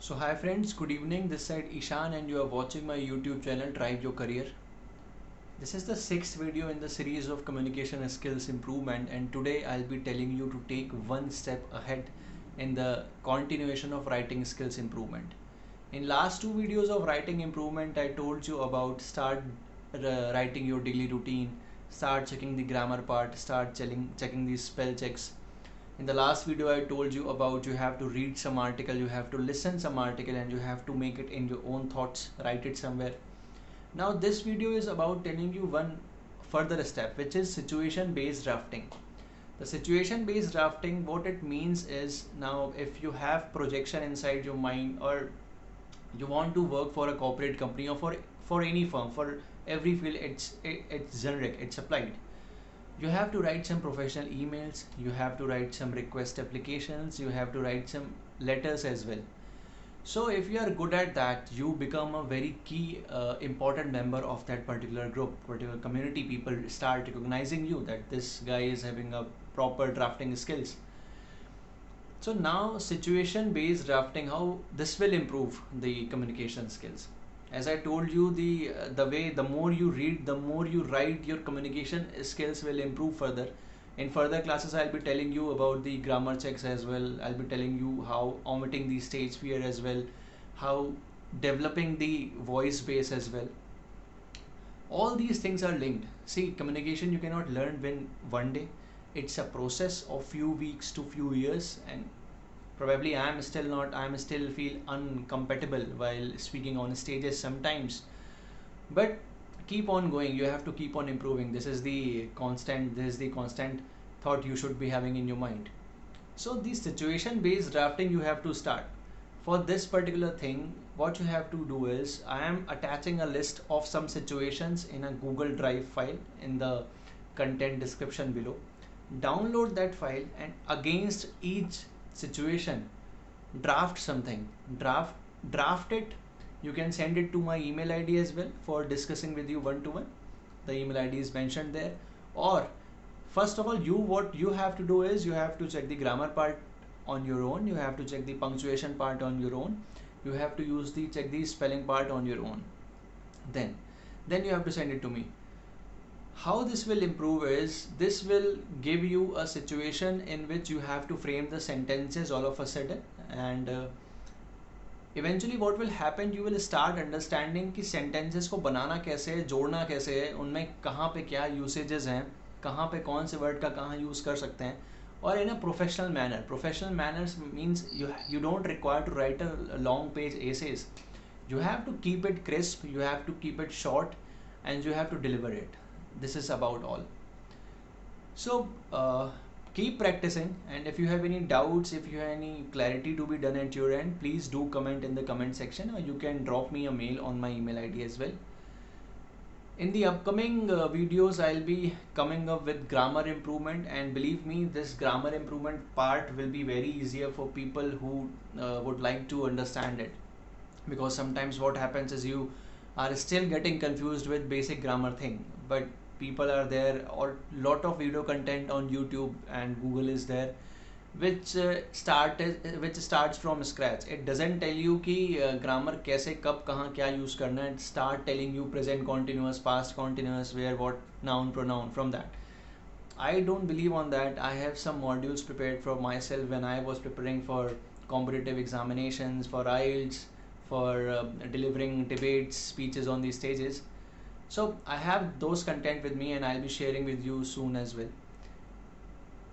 So hi friends, good evening. This side Ishan and you are watching my YouTube channel Drive Your Career. This is the sixth video in the series of communication skills improvement, and today I'll be telling you to take one step ahead in the continuation of writing skills improvement. In last two videos of writing improvement, I told you about start writing your daily routine, start checking the grammar part, start checking the spell checks. In the last video I told you about you have to read some article, you have to listen some article, and you have to make it in your own thoughts, write it somewhere. Now this video is about telling you one further step, which is situation based drafting. The situation based drafting, what it means is, now if you have projection inside your mind, or you want to work for a corporate company, or for any firm, for every field, it's generic, it's applied. You have to write some professional emails, you have to write some request applications, you have to write some letters as well. So if you are good at that, you become a very key important member of that particular group, particular community. People start recognizing you that this guy is having a proper drafting skills. So now situation based drafting, how this will improve the communication skills. As I told you, the more you read, the more you write, your communication skills will improve further. In further classes I'll be telling you about the grammar checks as well. I'll be telling you how omitting the stage fear as well, how developing the voice base as well. All these things are linked. See, communication you cannot learn in one day. It's a process of few weeks to few years, and probably I'm still feel uncompatible while speaking on stages sometimes. But keep on going, you have to keep on improving. This is the constant thought you should be having in your mind. So the situation based drafting you have to start. For this particular thing, what you have to do is, I am attaching a list of some situations in a Google Drive file in the content description below. Download that file, and against each situation draft something. Draft it. You can send it to my email ID as well for discussing with you one to one. The email ID is mentioned there. Or first of all, what you have to do is, you have to check the grammar part on your own, you have to check the punctuation part on your own, you have to check the spelling part on your own. Then you have to send it to me. How this will improve is, this will give you a situation in which you have to frame the sentences all of a sudden, and eventually what will happen, you will start understanding कि sentences को बनाना कैसे है, जोड़ना कैसे है, उनमें कहाँ पे क्या usages हैं, कहाँ पे कौन से word का कहाँ use कर सकते हैं, or in a professional manner. Professional manners means you don't require to write a long page essays. You have to keep it crisp, you have to keep it short, and you have to deliver it. This is about all. So keep practicing, and if you have any doubts, if you have any clarity to be done at your end, please do comment in the comment section, or you can drop me a mail on my email ID as well. In the upcoming videos, I'll be coming up with grammar improvement, and believe me, this grammar improvement part will be very easier for people who would like to understand it. Because sometimes what happens is, you are still getting confused with basic grammar thing, but people are there, or lot of video content on YouTube and Google is there, which starts from scratch. It doesn't tell you कि grammar कैसे कब कहाँ क्या use करना है. Start telling you present continuous, past continuous, where, what, noun, pronoun. From that, I don't believe on that. I have some modules prepared for myself when I was preparing for competitive examinations, for IELTS, for delivering debates, speeches on these stages. So I have those content with me, and I'll be sharing with you soon as well.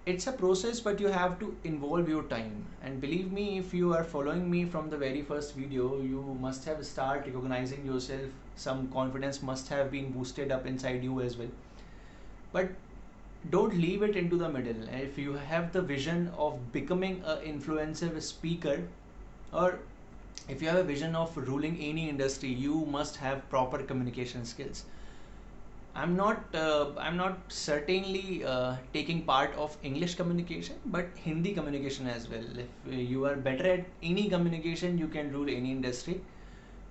It's a process, but you have to involve your time. And believe me, if you are following me from the very first video, you must have started recognizing yourself. Some confidence must have been boosted up inside you as well. But don't leave it into the middle. If you have the vision of becoming an influencer speaker, or if you have a vision of ruling any industry, you must have proper communication skills. I'm not certainly taking part of English communication, but Hindi communication as well. If you are better at any communication, you can rule any industry.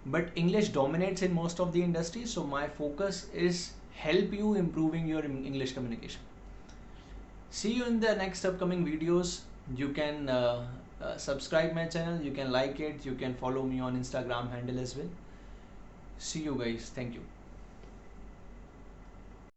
But English dominates in most of the industries, so my focus is help you improving your English communication. See you in the next upcoming videos. You can Subscribe my channel, you can like it, you can follow me on Instagram handle as well. See you guys, thank you.